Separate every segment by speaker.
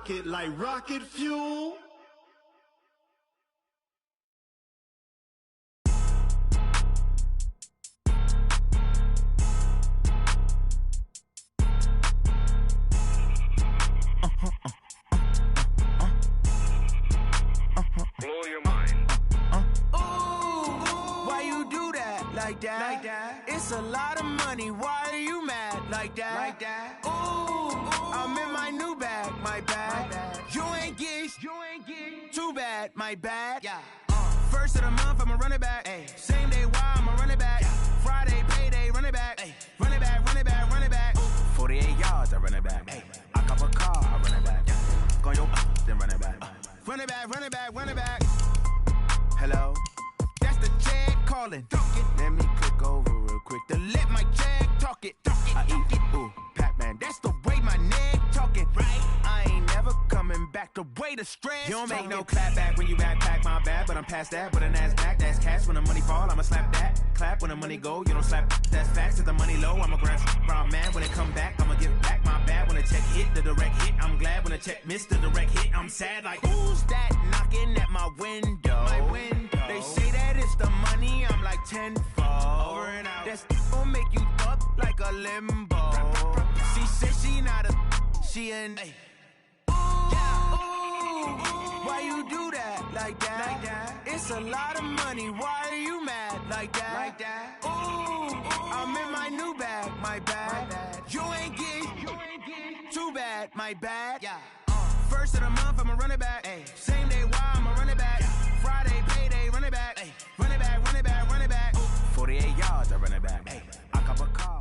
Speaker 1: rock it like rocket fuel.
Speaker 2: Blow your mind.
Speaker 3: Why you do that like that? It's a lot of money. Why are you mad like that? Ooh, I'm in my new bag, my bad. You ain't get too bad, my bad. Yeah. First of the month, I'ma run it back. Ay. Same day, why I'ma run it back. Friday, payday, run it back. Ay. Run it back, run it back, run it back. 48 yards, I run it back. Ay. I cop a car, I run it back. Go on your then run it back. Run it back, run it back, run it back. Hello? That's the check calling. Let me click over real quick to let my check talk it. I eat it, ooh, Pac-Man. That's the way my neck talking. Right? I ain't never coming back. The way the stress. You don't make no clap back when you backpack, my bad. But I'm past that with a NASDAQ. That's cash when the money fall. I'ma slap that. Clap when the money go. You don't slap. That's facts. If the money low, I'ma grab brown man. When it come back, I'ma give back my bad. When the check hit, the direct hit. I'm glad when the check missed the direct hit. I'm sad like who's that knocking at my window? My window. They say that it's the money. I'm like tenfold. Over and out. That's gon' make you up like a limbo. She said she not a. She an. Why you do that like that? It's a lot of money. Why are you mad like that? Ooh, I'm in my new bag, my bad. You ain't get too bad, my bad. Yeah. First of the month, I'ma run it back. Ay. Same day, why I'ma run it back. Friday, payday, run it back. Ay. Run it back, run it back, run it back. 48 yards, I run it back. Ay. I cop a car.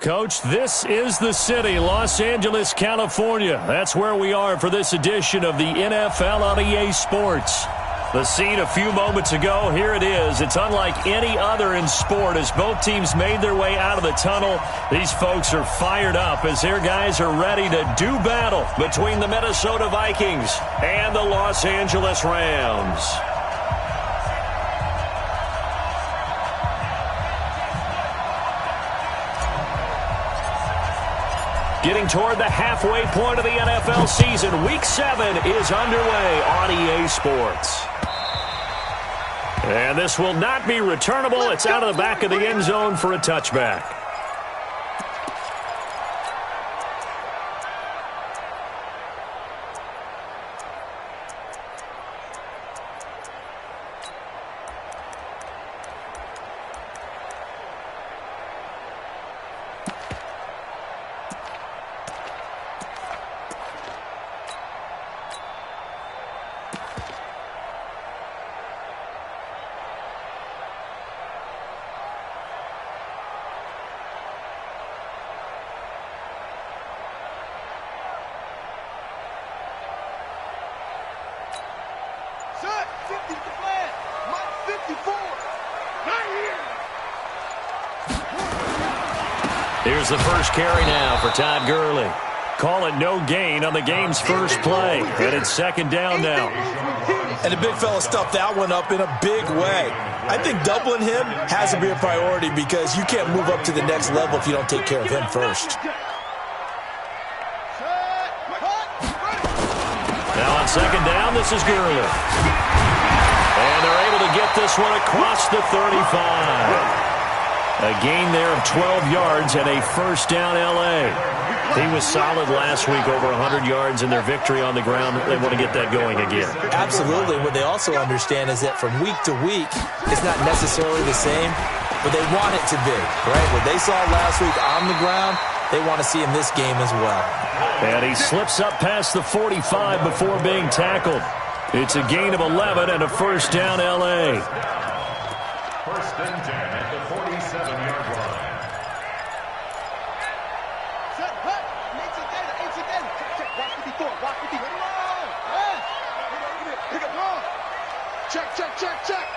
Speaker 4: Coach, this is the city, Los Angeles, California. That's where we are for this edition of the NFL on EA Sports. The scene a few moments ago, here it is. It's unlike any other in sport as both teams made their way out of the tunnel. These folks are fired up as their guys are ready to do battle between the Minnesota Vikings and the Los Angeles Rams. Getting toward the halfway point of the NFL season, Week 7 is underway on EA Sports. And this will not be returnable. It's out of the back of the end zone for a touchback. Here's the first carry now for Todd Gurley. Call it no gain on the game's first play. And it's second down now.
Speaker 5: And the big fella stuffed that one up in a big way. I think doubling him has to be a priority because you can't move up to the next level if you don't take care of him first.
Speaker 4: Now on second down, this is Gurley. And they're able to get this one across the 35. A gain there of 12 yards and a first down L.A. He was solid last week, over 100 yards in their victory on the ground. They want to get that going again.
Speaker 5: Absolutely. What they also understand is that from week to week, it's not necessarily the same, but they want it to be, right? What they saw last week on the ground, they want to see in this game as well.
Speaker 4: And he slips up past the 45 before being tackled. It's a gain of 11 and a first down L.A.
Speaker 6: First and 10 at the 47-yard line.
Speaker 1: Check.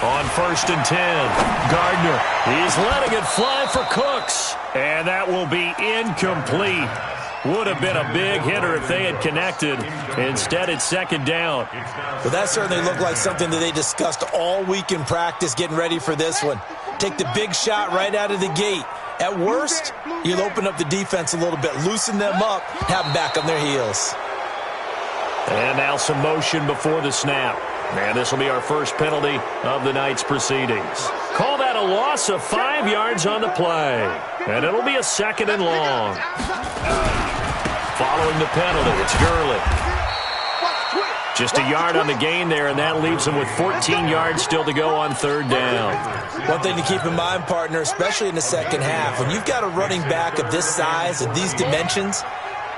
Speaker 4: On first and 10, Gardner. He's letting it fly for Cooks. And that will be incomplete. Would have been a big hitter if they had connected. Instead, it's second down.
Speaker 5: Well, that certainly looked like something that they discussed all week in practice getting ready for this one. Take the big shot right out of the gate. At worst, you'll open up the defense a little bit, loosen them up, have them back on their heels.
Speaker 4: And now some motion before the snap. And this will be our first penalty of the night's proceedings. Call that a loss of 5 yards on the play. And it'll be a 2nd and long. Following the penalty, it's Gurley. Just a yard on the gain there, and that leaves him with 14 yards still to go on 3rd down.
Speaker 5: One thing to keep in mind, partner, especially in the second half, when you've got a running back of this size, of these dimensions,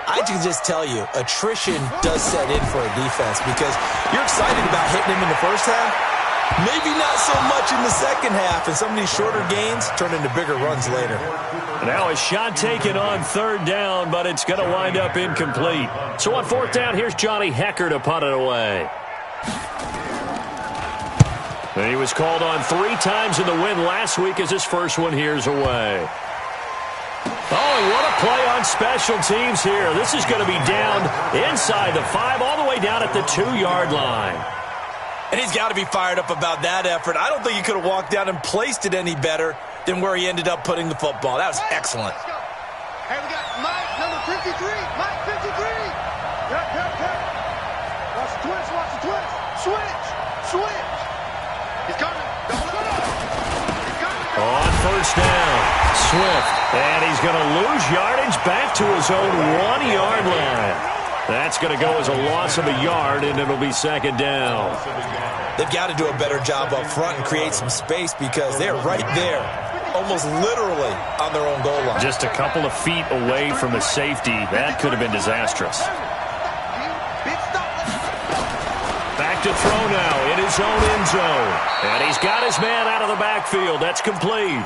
Speaker 5: I can just tell you, attrition does set in for a defense because you're excited about hitting him in the first half. Maybe not so much in the second half, and some of these shorter gains turn into bigger runs later.
Speaker 4: Now a shot taken on 3rd down, but it's going to wind up incomplete. So on 4th down, here's Johnny Hecker to punt it away. And he was called on 3 times in the win last week as his first one here's away. Oh, and what a play on special teams here. This is going to be down inside the 5, all the way down at the 2-yard line.
Speaker 5: And he's got to be fired up about that effort. I don't think he could have walked down and placed it any better than where he ended up putting the football. That was excellent.
Speaker 1: Hey, we got Mike, number 53. Mike, 53. Yep. Watch the twist, watch the twist. Switch. He's coming. Double it up. He's coming.
Speaker 4: On 1st down, Swift. And he's going to lose yardage back to his own 1-yard line. That's going to go as a loss of a yard, and it'll be 2nd down.
Speaker 5: They've got to do a better job up front and create some space because they're right there, almost literally on their own goal line.
Speaker 4: Just a couple of feet away from the safety. That could have been disastrous. Back to throw now in his own end zone. And he's got his man out of the backfield. That's complete.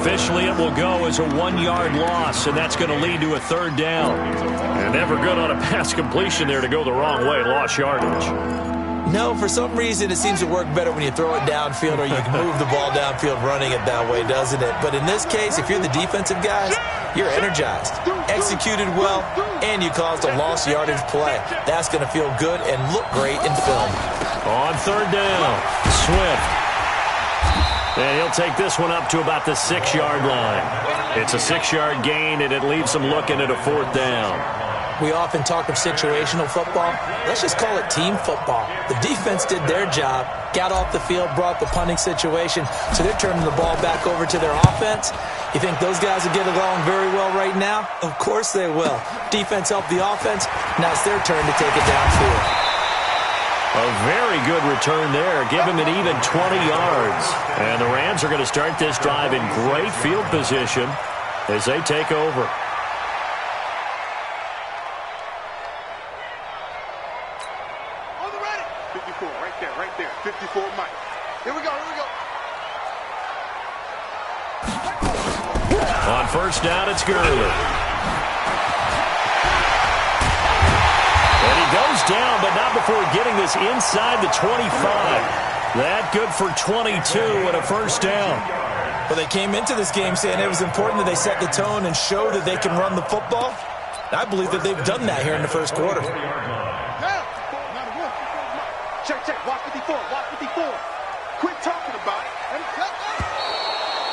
Speaker 4: Officially, it will go as a 1-yard loss, and that's going to lead to a 3rd down. And never good on a pass completion there to go the wrong way. Lost yardage.
Speaker 5: No, for some reason, it seems to work better when you throw it downfield or you can move the ball downfield running it that way, doesn't it? But in this case, if you're the defensive guys, you're energized, executed well, and you caused a lost yardage play. That's going to feel good and look great in film.
Speaker 4: On 3rd down, Swift. And he'll take this one up to about the 6-yard line. It's a 6-yard gain, and it leaves him looking at a 4th down.
Speaker 5: We often talk of situational football. Let's just call it team football. The defense did their job, got off the field, brought the punting situation, so they're turning the ball back over to their offense. You think those guys will get along very well right now? Of course they will. Defense helped the offense. Now it's their turn to take it downfield.
Speaker 4: A very good return there. Give him an even 20 yards. And the Rams are going to start this drive in great field position as they take over.
Speaker 1: Right there. 54 Mike. Here we go.
Speaker 4: On 1st down, it's Gurley. And he goes down, but not before getting this inside the 25. That good for 22 and a 1st down.
Speaker 5: Well, they came into this game saying it was important that they set the tone and show that they can run the football. I believe that they've done that here in the first quarter.
Speaker 1: Check. Watch 54. Quit talking about it.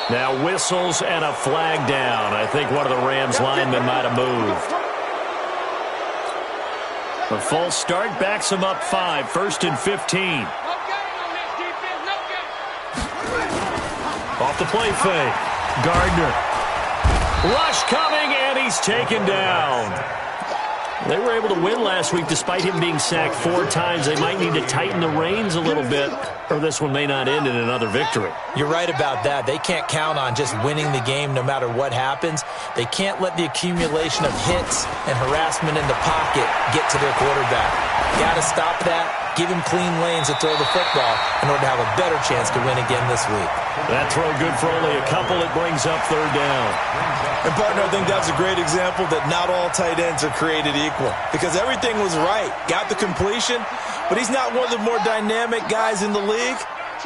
Speaker 4: Now whistles and a flag down. I think one of the Rams linemen might have moved. The false start backs him up 5. 1st and 15. Off the play fake. Gardner. Rush coming, and he's taken down. They were able to win last week despite him being sacked 4 times. They might need to tighten the reins a little bit, or this one may not end in another victory.
Speaker 5: You're right about that. They can't count on just winning the game no matter what happens. They can't let the accumulation of hits and harassment in the pocket get to their quarterback. Got to stop that. Give him clean lanes to throw the football in order to have a better chance to win again this week.
Speaker 4: That throw good for only a couple. It brings up 3rd down.
Speaker 5: And, partner, I think that's a great example that not all tight ends are created equal because everything was right. Got the completion, but he's not one of the more dynamic guys in the league.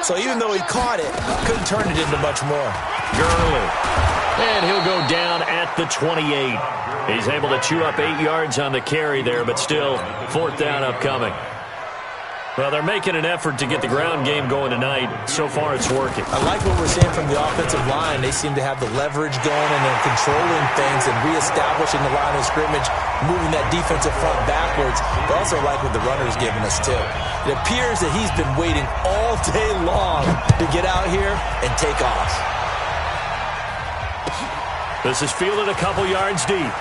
Speaker 5: So even though he caught it, couldn't turn it into much more.
Speaker 4: Gurley. And he'll go down at the 28. He's able to chew up 8 yards on the carry there, but still 4th down upcoming. Well, they're making an effort to get the ground game going tonight. So far, it's working.
Speaker 5: I like what we're seeing from the offensive line. They seem to have the leverage going, and they're controlling things and reestablishing the line of scrimmage, moving that defensive front backwards. But also like what the runner's giving us, too. It appears that he's been waiting all day long to get out here and take off.
Speaker 4: This is fielded a couple yards deep.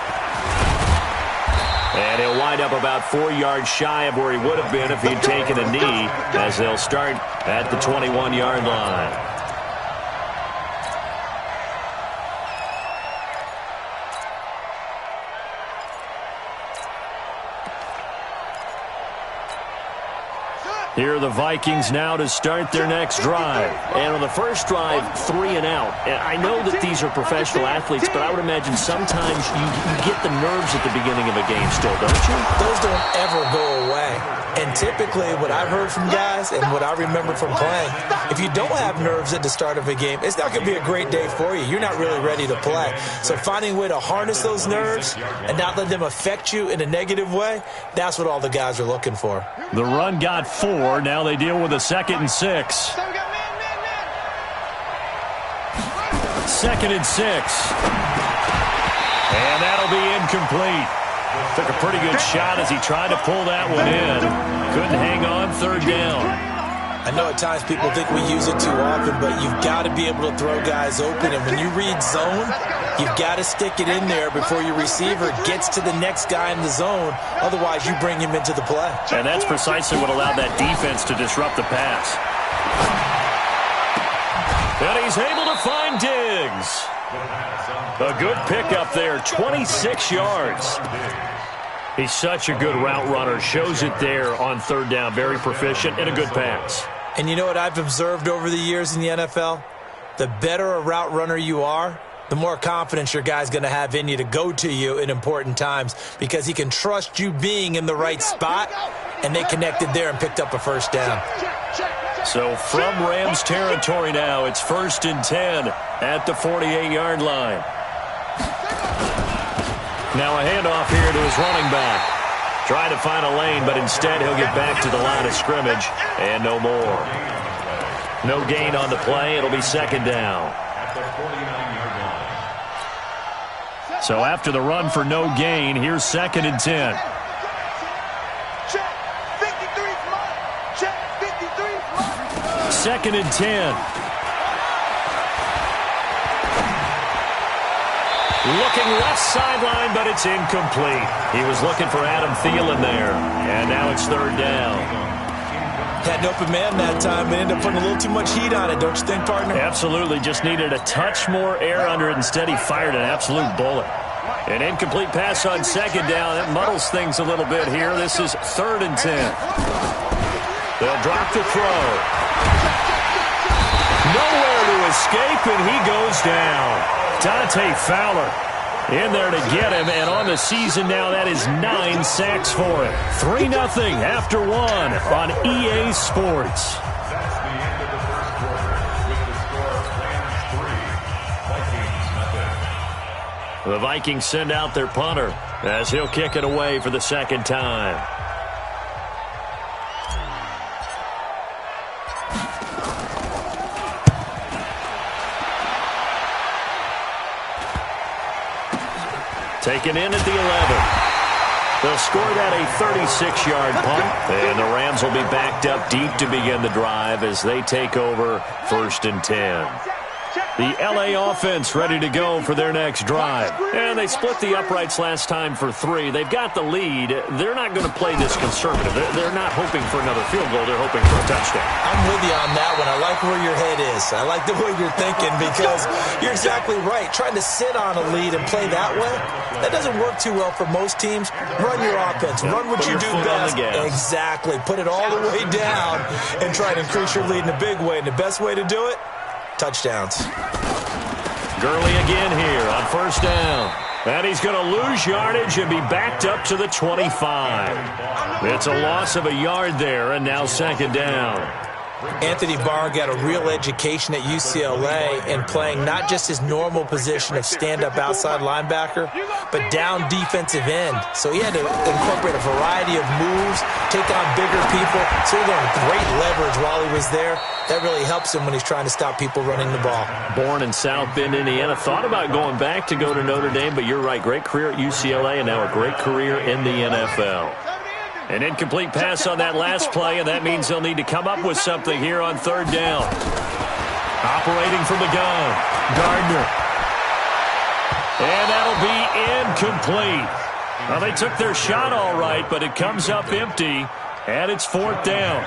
Speaker 4: And he'll wind up about 4 yards shy of where he would have been if he'd taken a knee, as they'll start at the 21-yard line. Here are the Vikings now to start their next drive. And on the first drive, 3 and out. And I know that these are professional athletes, but I would imagine sometimes you get the nerves at the beginning of a game still, don't you?
Speaker 5: Those don't ever go away. And typically what I've heard from guys and what I remember from playing, if you don't have nerves at the start of a game, it's not going to be a great day for you. You're not really ready to play. So finding a way to harness those nerves and not let them affect you in a negative way, that's what all the guys are looking for.
Speaker 4: The run got 4. Now they deal with a 2nd and 6. 2nd and 6. And that'll be incomplete. Took a pretty good shot as he tried to pull that one in. Couldn't hang on 3rd down.
Speaker 5: I know at times people think we use it too often, but you've got to be able to throw guys open. And when you read zone, you've got to stick it in there before your receiver gets to the next guy in the zone. Otherwise, you bring him into the play.
Speaker 4: And that's precisely what allowed that defense to disrupt the pass. And he's able to find Diggs. A good pickup there, 26 yards. He's such a good route runner. Shows it there on 3rd down. Very proficient and a good pass.
Speaker 5: And you know what I've observed over the years in the NFL? The better a route runner you are, the more confidence your guy's going to have in you to go to you in important times because he can trust you being in the right spot, and they connected there and picked up a 1st down.
Speaker 4: So from Rams territory now, it's 1st and 10 at the 48-yard line. Now a handoff here to his running back. Trying to find a lane, but instead he'll get back to the line of scrimmage and no more. No gain on the play. It'll be 2nd down. So after the run for no gain, here's 2nd and 10.
Speaker 1: Check. 53's mine. Check. 53's mine.
Speaker 4: 2nd and 10. Looking left sideline, but it's incomplete. He was looking for Adam Thielen there. And now it's 3rd down.
Speaker 5: Had an open man that time, but ended up putting a little too much heat on it, don't you think, partner?
Speaker 4: Absolutely. Just needed a touch more air under it. Instead, he fired an absolute bullet. An incomplete pass on 2nd down. That muddles things a little bit here. This is 3rd and 10. They'll drop the throw. Nowhere to escape, and he goes down. Dante Fowler in there to get him, and on the season now, that is 9 sacks for him. 3-0 after 1 on EA Sports.
Speaker 6: That's the end of the first quarter with the score Rams 3, Vikings nothing.
Speaker 4: The Vikings send out their punter as he'll kick it away for the 2nd time. Taken in at the 11. They'll score that a 36-yard punt, and the Rams will be backed up deep to begin the drive as they take over 1st and 10. The L.A. offense ready to go for their next drive. And they split the uprights last time for 3. They've got the lead. They're not going to play this conservative. They're not hoping for another field goal. They're hoping for a touchdown.
Speaker 5: I'm with you on that one. I like where your head is. I like the way you're thinking because you're exactly right. Trying to sit on a lead and play that way, that doesn't work too well for most teams. Run your offense. Run what you do best. Exactly. Put it all the way down and try to increase your lead in a big way. And the best way to do it, touchdowns.
Speaker 4: Gurley again here on 1st down. And he's going to lose yardage and be backed up to the 25. It's a loss of a yard there, and now 2nd down.
Speaker 5: Anthony Barr got a real education at UCLA in playing not just his normal position of stand-up outside linebacker, but down defensive end. So he had to incorporate a variety of moves, take on bigger people. So he learned great leverage while he was there. That really helps him when he's trying to stop people running the ball.
Speaker 4: Born in South Bend, Indiana. Thought about going back to go to Notre Dame, but you're right. Great career at UCLA and now a great career in the NFL. An incomplete pass on that last play, and that means they'll need to come up with something here on third down. Operating from the gun, Gardner. And that'll be incomplete. Well, they took their shot all right, but it comes up empty, and it's fourth down.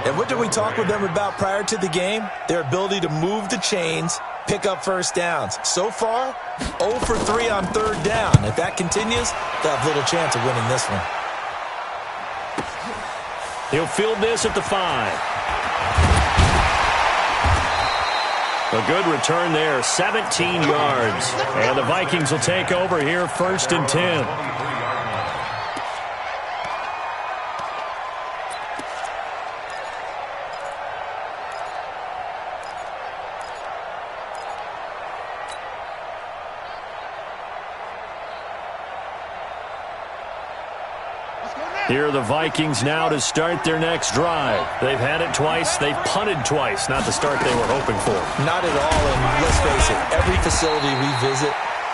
Speaker 5: And what did we talk with them about prior to the game? Their ability to move the chains, pick up first downs. So far, 0 for 3 on third down. If that continues, they'll have little chance of winning this one.
Speaker 4: He'll field this at the 5. A good return there, 17 yards. And the Vikings will take over here, first and 10. Here are the Vikings now to start their next drive. They've had it twice. They've punted twice. Not the start they were hoping for.
Speaker 5: Not at all, and let's face it, every facility we visit,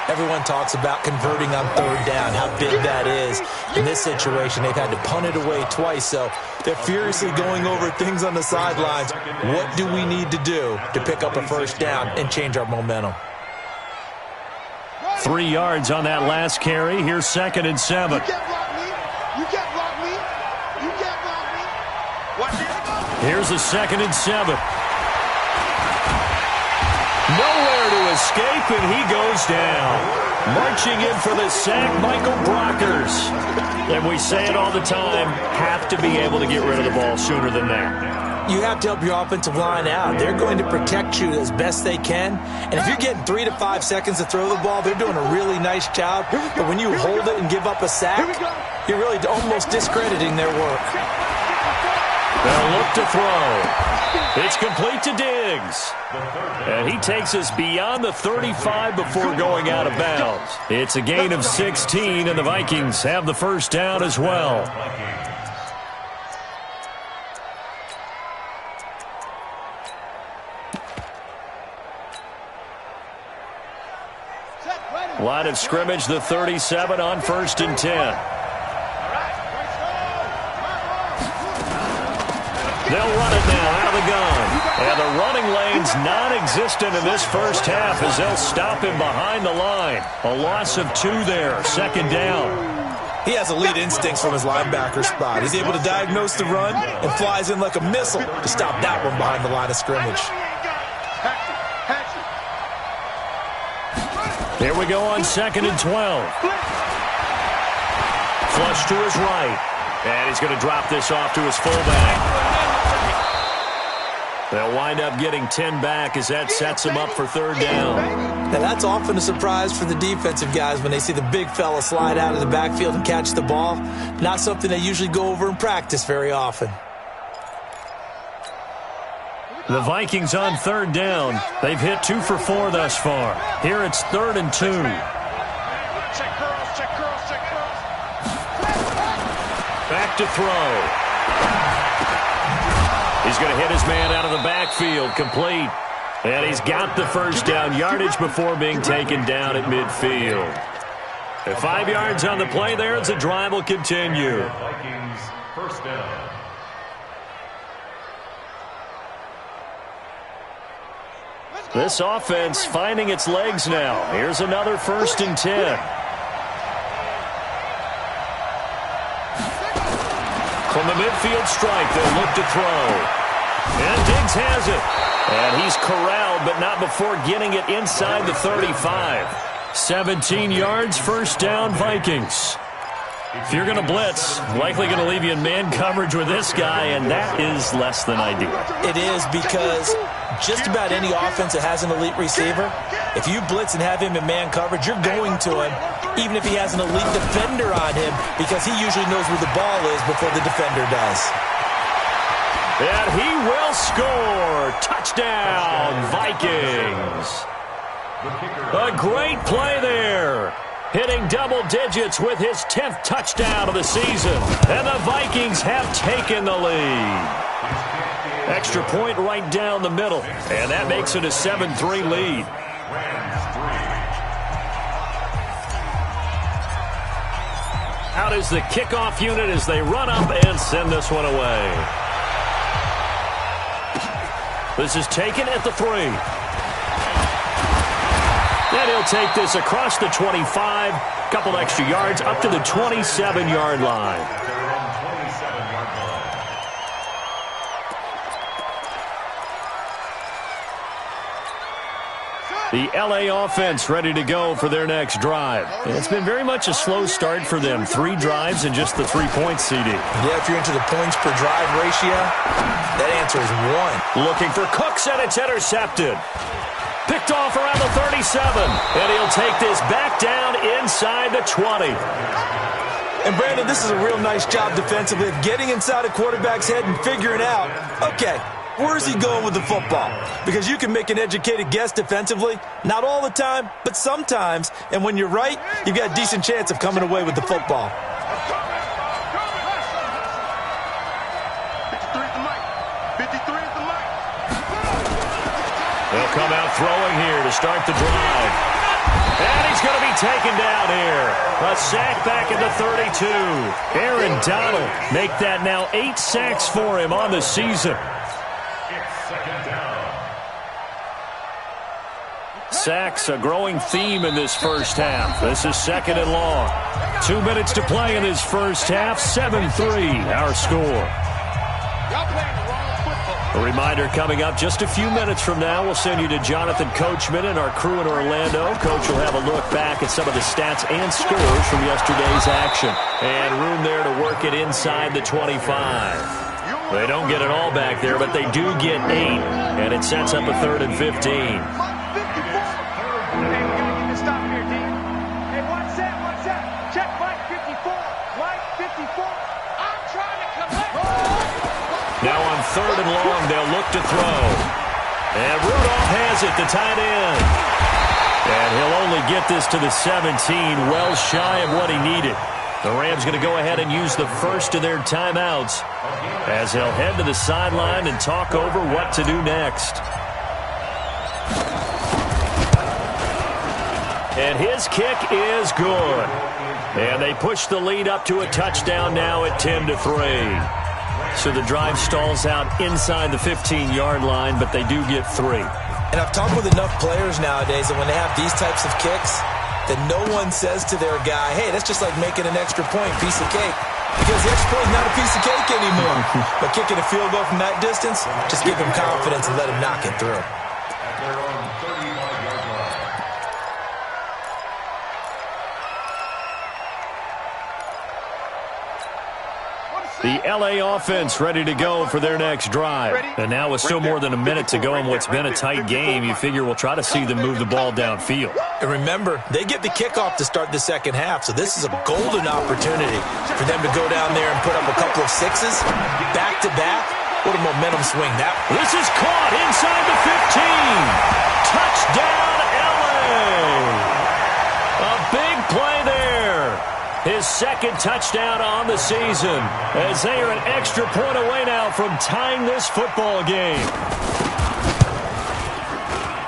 Speaker 5: everyone talks about converting on third down, how big that is. In this situation, they've had to punt it away twice, so they're furiously going over things on the sidelines. What do we need to do to pick up a first down and change our momentum?
Speaker 4: 3 yards on that last carry. Here's second and 7. Here's a second and 7. Nowhere to escape, and he goes down. Marching in for the sack, Michael Brockers. And we say it all the time, have to be able to get rid of the ball sooner than that.
Speaker 5: You have to help your offensive line out. They're going to protect you as best they can. And if you're getting 3 to 5 seconds to throw the ball, they're doing a really nice job. But when you hold it and give up a sack, you're really almost discrediting their work.
Speaker 4: They'll look to throw. It's complete to Diggs. And he takes us beyond the 35 before going out of bounds. It's a gain of 16, and the Vikings have the first down as well. Line of scrimmage, the 37 on first and 10. They'll run it now out of the gun. And the running lane's non-existent in this first half as they'll stop him behind the line. A loss of 2 there, second down.
Speaker 5: He has elite instincts from his linebacker spot. He's able to diagnose the run and flies in like a missile to stop that one behind the line of scrimmage.
Speaker 4: Here we go on second and 12. Flush to his right. And he's going to drop this off to his fullback. They'll wind up getting 10 back as that sets him up for third down.
Speaker 5: Now that's often a surprise for the defensive guys when they see the big fella slide out of the backfield and catch the ball. Not something they usually go over in practice very often.
Speaker 4: The Vikings on third down. They've hit 2 for 4 thus far. Here it's third and 2. Back to throw. He's going to hit his man out of the backfield, complete. And he's got the first down yardage before being taken down at midfield. At 5 yards on the play there as the drive will continue.
Speaker 6: Vikings first down.
Speaker 4: This offense finding its legs now. Here's another first and 10. From the midfield strike, they'll look to throw. And Diggs has it. And he's corralled, but not before getting it inside the 35. 17 yards, first down, Vikings. If you're going to blitz, likely going to leave you in man coverage with this guy, and that is less than ideal.
Speaker 5: It is because just about any offense that has an elite receiver, if you blitz and have him in man coverage, you're going to him, even if he has an elite defender on him, because he usually knows where the ball is before the defender does.
Speaker 4: And he will score. Touchdown, Vikings. A great play there. hitting double digits with his 10th touchdown of the season. And the Vikings have taken the lead. Extra point right down the middle, and that makes it a 7-3 lead. Out is the kickoff unit as they run up and send this one away. This is taken at the 3. And he'll take this across the 25, couple extra yards up to the 27-yard line. The L.A. offense ready to go for their next drive. It's been very much a slow start for them. 3 drives and just the 3 points, CD.
Speaker 5: Yeah, if you're into the points per drive ratio, that answer is 1.
Speaker 4: Looking for Cooks, and it's intercepted. Picked off around the 37, and he'll take this back down inside the 20.
Speaker 5: And, Brandon, this is a real nice job defensively of getting inside a quarterback's head and figuring out, okay, where is he going with the football? Because you can make an educated guess defensively. Not all the time, but sometimes. And when you're right, you've got a decent chance of coming away with the football.
Speaker 4: They'll come out throwing here to start the drive. And he's going to be taken down here. A sack back at the 32. Aaron Donald make that now 8 sacks for him on the season. Sacks, a growing theme in this first half. This is 2nd and long. 2 minutes to play in this first half. 7-3, our score. A reminder coming up just a few minutes from now. We'll send you to Jonathan Coachman and our crew in Orlando. Coach will have a look back at some of the stats and scores from yesterday's action. And room there to work it inside the 25. They don't get it all back there, but they do get 8. And it sets up a 3rd and 15. Now on 3rd and long, they'll look to throw. And Rudolph has it, the tight end. And he'll only get this to the 17, well shy of what he needed. The Rams going to go ahead and use the first of their timeouts as they'll head to the sideline and talk over what to do next. And his kick is good. And they push the lead up to a touchdown now at 10-3. So the drive stalls out inside the 15-yard line, but they do get 3.
Speaker 5: And I've talked with enough players nowadays that when they have these types of kicks, that no one says to their guy, hey, that's just like making an extra point, piece of cake. Because the extra point is not a piece of cake anymore. But kicking a field goal from that distance, just give him confidence and let him knock it through.
Speaker 4: The L.A. offense ready to go for their next drive. And now with still more than a minute to go in what's been a tight game, you figure we'll try to see them move the ball downfield.
Speaker 5: And remember, they get the kickoff to start the second half, so this is a golden opportunity for them to go down there and put up a couple of 6s back-to-back. What a momentum swing that.
Speaker 4: This is caught inside the 15. Touchdown, L.A. A big play there. His 2nd touchdown on the season as they are an extra point away now from tying this football game.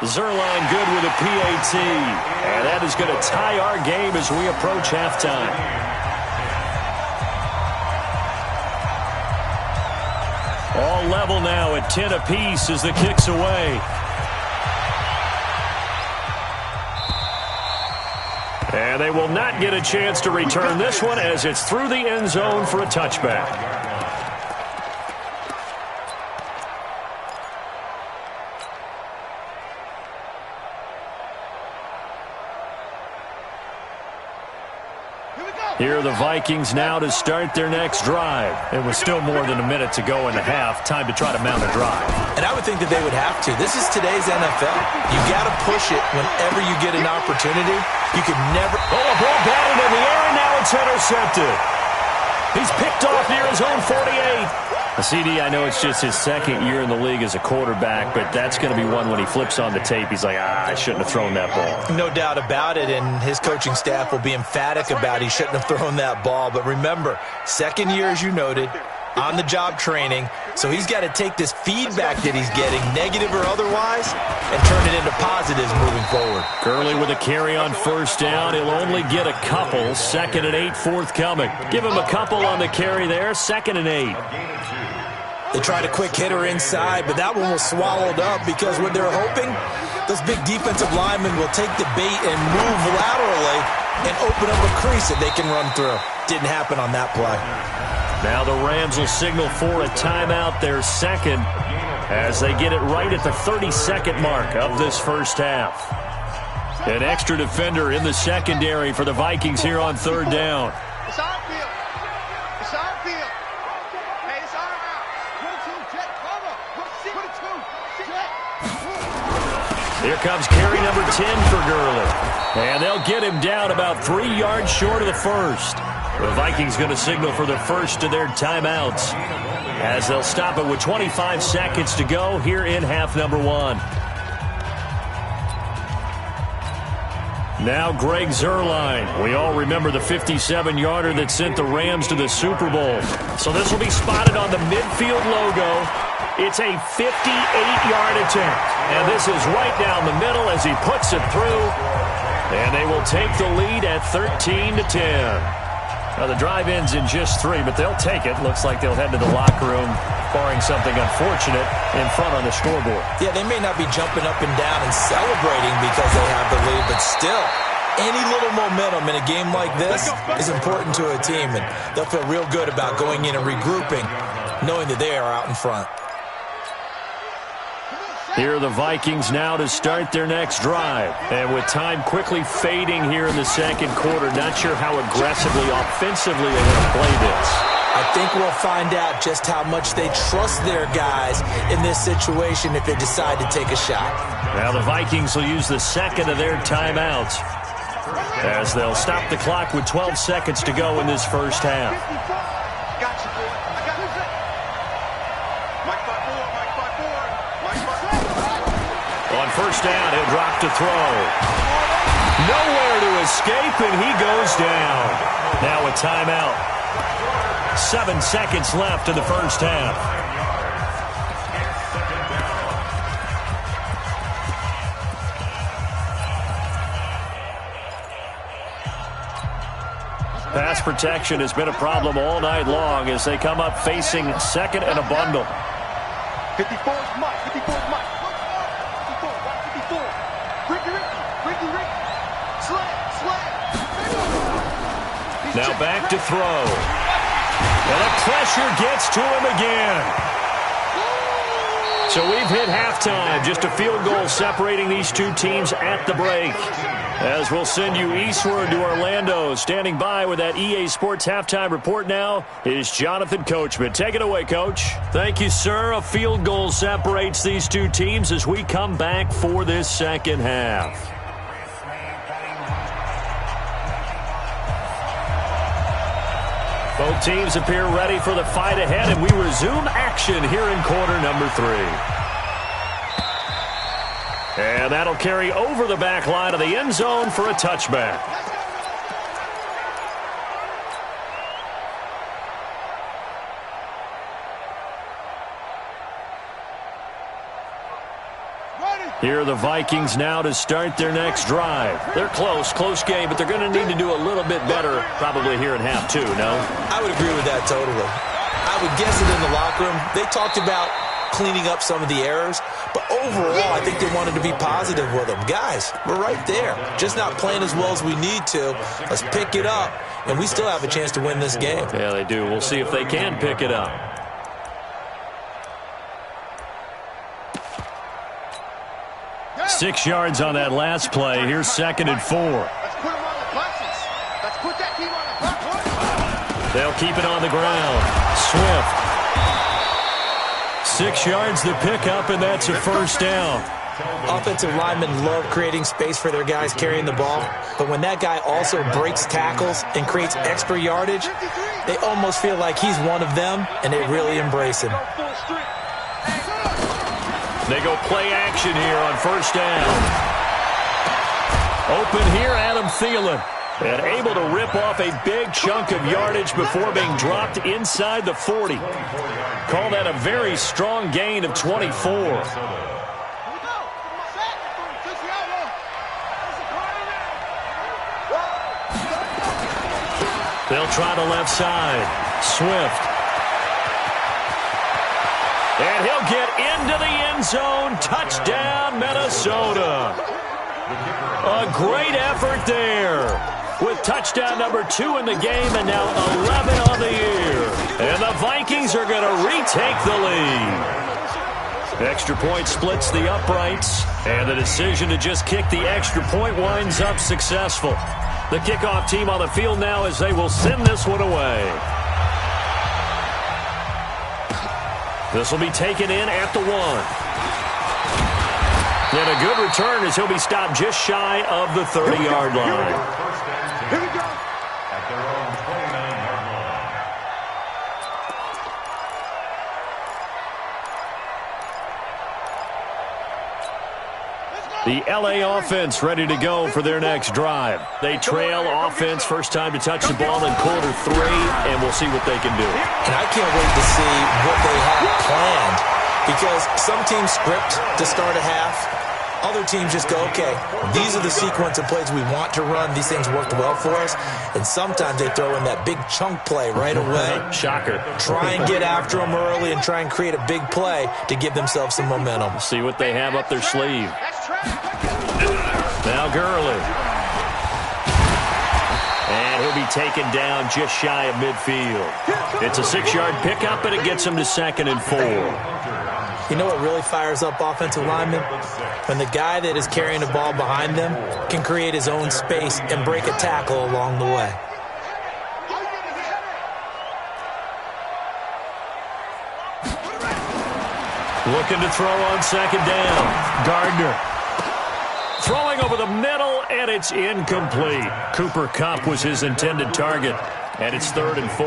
Speaker 4: Zerline good with a PAT. And that is going to tie our game as we approach halftime. All level now at 10 apiece as the kick's away. And they will not get a chance to return this one as it's through the end zone for a touchback. Here are the Vikings now to start their next drive. And with still more than a minute to go in the half, time to try to mount a drive.
Speaker 5: And I would think that they would have to. This is today's NFL. You got to push it whenever you get an opportunity. You could never...
Speaker 4: Oh, a ball batted in the air, and now it's intercepted. He's picked off near his own 48. CD, I know it's just his second year in the league as a quarterback, but that's going to be one when he flips on the tape. He's like, I shouldn't have thrown that ball.
Speaker 5: No doubt about it, and his coaching staff will be emphatic about he shouldn't have thrown that ball. But remember, second year, as you noted, on-the-job training, so he's got to take this feedback that he's getting, negative or otherwise, and turn it into positives moving forward.
Speaker 4: Gurley with a carry on first down. He'll only get a couple. 2nd and 8 forthcoming. Give him a couple on the carry there. 2nd and 8.
Speaker 5: They tried a quick hitter inside, but that one was swallowed up because what they're hoping, those big defensive linemen will take the bait and move laterally and open up a crease that they can run through. Didn't happen on that play.
Speaker 4: Now the Rams will signal for a timeout, their second, as they get it right at the 30-second mark of this first half. An extra defender in the secondary for the Vikings here on 3rd down.
Speaker 1: It's our field. It's our field. Hey, it's our out. 22, jet, cover. 22, jet.
Speaker 4: Here comes carry number 10 for Gurley. And they'll get him down about 3 yards short of the first. The Vikings going to signal for the first of their timeouts as they'll stop it with 25 seconds to go here in half number 1. Now Greg Zuerlein. We all remember the 57-yarder that sent the Rams to the Super Bowl. So this will be spotted on the midfield logo. It's a 58-yard attempt. And this is right down the middle as he puts it through. And they will take the lead at 13-10. Now, the drive ends in just 3, but they'll take it. Looks like they'll head to the locker room, barring something unfortunate, in front on the scoreboard.
Speaker 5: Yeah, they may not be jumping up and down and celebrating because they have the lead, but still, any little momentum in a game like this is important to a team, and they'll feel real good about going in and regrouping, knowing that they are out in front.
Speaker 4: Here are the Vikings now to start their next drive. And with time quickly fading here in the second quarter, not sure how aggressively, offensively they're going to play this.
Speaker 5: I think we'll find out just how much they trust their guys in this situation if they decide to take a shot.
Speaker 4: Now the Vikings will use the second of their timeouts as they'll stop the clock with 12 seconds to go in this first half.
Speaker 1: Got you, boy. I got you. Mike 5-4, Mike 5-4, Mike 5-4.
Speaker 4: On first down, he'll drop to throw. Nowhere to escape, and he goes down. Now a timeout. 7 seconds left in the first half. Pass protection has been a problem all night long as they come up facing second and a bundle.
Speaker 1: 54 is Mike. 54 is Mike. 54, Mike 54. Ricky. Sled.
Speaker 4: Now back to throw. And the pressure gets to him again. So we've hit halftime. Just a field goal separating these two teams at the break. As we'll send you eastward to Orlando. Standing by with that EA Sports halftime report now is Jonathan Coachman. Take it away, Coach. Thank you, sir. A field goal separates these two teams as we come back for this second half. Both teams appear ready for the fight ahead, and we resume action here in quarter number 3. And that'll carry over the back line of the end zone for a touchback. Here are the Vikings now to start their next drive. They're close game, but they're going to need to do a little bit better probably here in half 2, no?
Speaker 5: I would agree with that totally. I would guess it in the locker room. They talked about cleaning up some of the errors, but overall, I think they wanted to be positive with them. Guys, we're right there. Just not playing as well as we need to. Let's pick it up, and we still have a chance to win this game.
Speaker 4: Yeah, they do. We'll see if they can pick it up.
Speaker 1: Yeah.
Speaker 4: 6 yards on that last play. Here's 2nd and 4.
Speaker 1: Let's put them on the buses. Let's put that team on the bus.
Speaker 4: They'll keep it on the ground. Swift. 6 yards the pickup, and that's a first down.
Speaker 5: Offensive linemen love creating space for their guys carrying the ball, but when that guy also breaks tackles and creates extra yardage, they almost feel like he's one of them, and they really embrace him.
Speaker 4: They go play action here on first down. Open here, Adam Thielen. And able to rip off a big chunk of yardage before being dropped inside the 40. Call that a very strong gain of 24. They'll try the left side. Swift. And he'll get into the end zone. Touchdown, Minnesota. A great effort there. With touchdown number 2 in the game and now 11 on the year. And the Vikings are going to retake the lead. Extra point splits the uprights. And the decision to just kick the extra point winds up successful. The kickoff team on the field now as they will send this one away. This will be taken in at the 1. And a good return as he'll be stopped just shy of the 30-yard line.
Speaker 1: Here we go.
Speaker 6: At their own 29-yard line.
Speaker 4: The L.A. offense ready to go for their next drive. They trail offense first time to touch the ball in quarter 3, and we'll see what they can do.
Speaker 5: And I can't wait to see what they have planned, because some teams script to start a half. Other teams just go, okay, these are the sequence of plays we want to run. These things worked well for us. And sometimes they throw in that big chunk play right away.
Speaker 4: Shocker.
Speaker 5: Try and get after them early and try and create a big play to give themselves some momentum.
Speaker 4: See what they have up their sleeve. Now Gurley. And he'll be taken down just shy of midfield. It's a 6-yard pickup, and it gets him to 2nd and 4.
Speaker 5: You know what really fires up offensive linemen? When the guy that is carrying the ball behind them can create his own space and break a tackle along the way.
Speaker 4: Looking to throw on 2nd down. Gardner. Throwing over the middle, and it's incomplete. Cooper Kupp was his intended target, and it's 3rd and 4.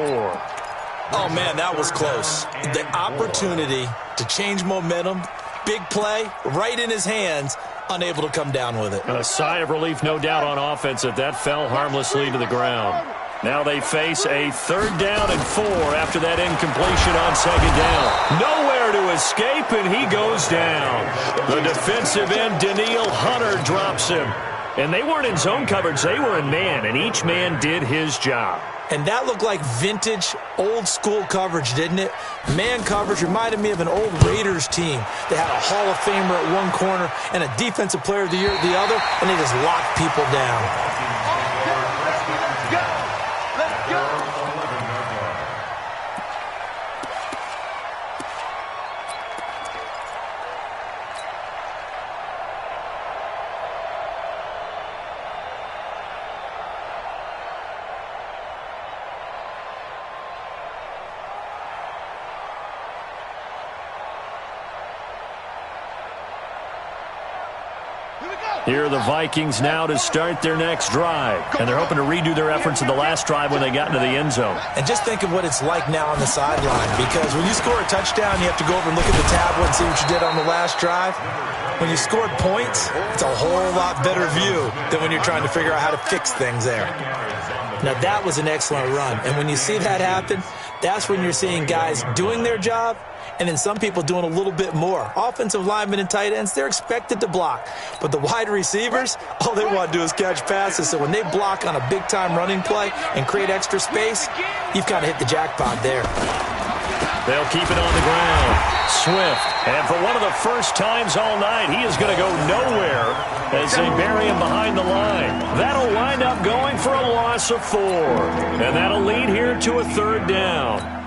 Speaker 5: Oh, man, that was close. The opportunity to change momentum, big play, right in his hands, unable to come down with it.
Speaker 4: A sigh of relief, no doubt, on offense that fell harmlessly to the ground. Now they face a 3rd down and 4 after that incompletion on 2nd down. Nowhere to escape, and he goes down. The defensive end, Danielle Hunter, drops him. And they weren't in zone coverage, they were in man, and each man did his job.
Speaker 5: And that looked like vintage, old-school coverage, didn't it? Man coverage reminded me of an old Raiders team. They had a Hall of Famer at one corner and a Defensive Player of the Year at the other, and they just locked people down.
Speaker 4: Here are the Vikings now to start their next drive. And they're hoping to redo their efforts in the last drive when they got into the end zone.
Speaker 5: And just think of what it's like now on the sideline, because when you score a touchdown, you have to go over and look at the tablet and see what you did on the last drive. When you scored points, it's a whole lot better view than when you're trying to figure out how to fix things there. Now, that was an excellent run. And when you see that happen, that's when you're seeing guys doing their job and then some people doing a little bit more. Offensive linemen and tight ends, they're expected to block. But the wide receivers, all they want to do is catch passes. So when they block on a big-time running play and create extra space, you've kind of hit the jackpot there.
Speaker 4: They'll keep it on the ground. Swift, and for one of the first times all night, he is going to go nowhere as they bury him behind the line. That'll wind up going for a loss of 4. And that'll lead here to a 3rd down.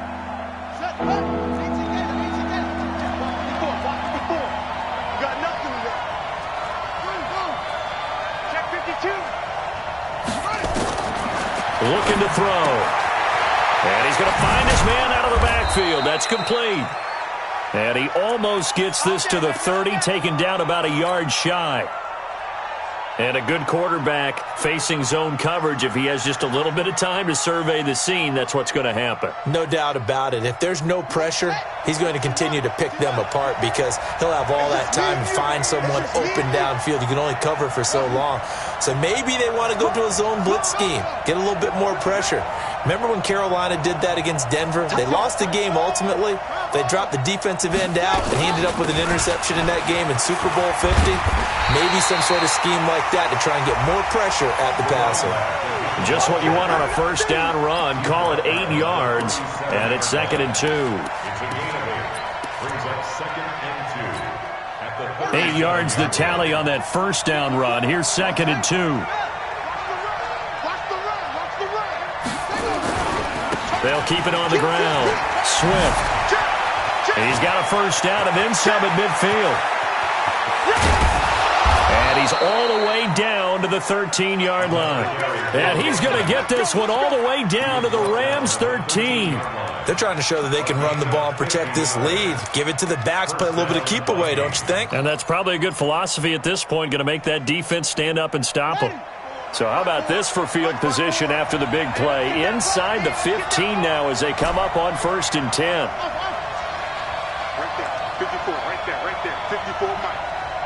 Speaker 4: Looking to throw. And he's going to find his man out of the backfield. That's complete. And he almost gets this to the 30, taken down about a yard shy. And a good quarterback facing zone coverage. If he has just a little bit of time to survey the scene, that's what's going to happen.
Speaker 5: No doubt about it. If there's no pressure, he's going to continue to pick them apart because he'll have all that time to find someone open downfield. You can only cover for so long. So maybe they want to go to a zone blitz scheme, get a little bit more pressure. Remember when Carolina did that against Denver? They lost the game ultimately. They dropped the defensive end out, and he ended up with an interception in that game in Super Bowl 50. Maybe some sort of scheme like that to try and get more pressure at the passer.
Speaker 4: Just what you want on a first down run. Call it 8 yards, and it's 2nd and 2. 8 yards the tally on that first down run. Here's 2nd and 2. They'll keep it on the ground. Swift. He's got a first down and then some at midfield. And he's all the way down to the 13-yard line. And he's going to get this one all the way down to the Rams' 13.
Speaker 5: They're trying to show that they can run the ball and protect this lead. Give it to the backs, play a little bit of keep away, don't you think?
Speaker 4: And that's probably a good philosophy at this point, going to make that defense stand up and stop them. So how about this for field position after the big play? Inside the 15 now as they come up on 1st and 10.
Speaker 1: Right there, 54, right there, 54 Mike.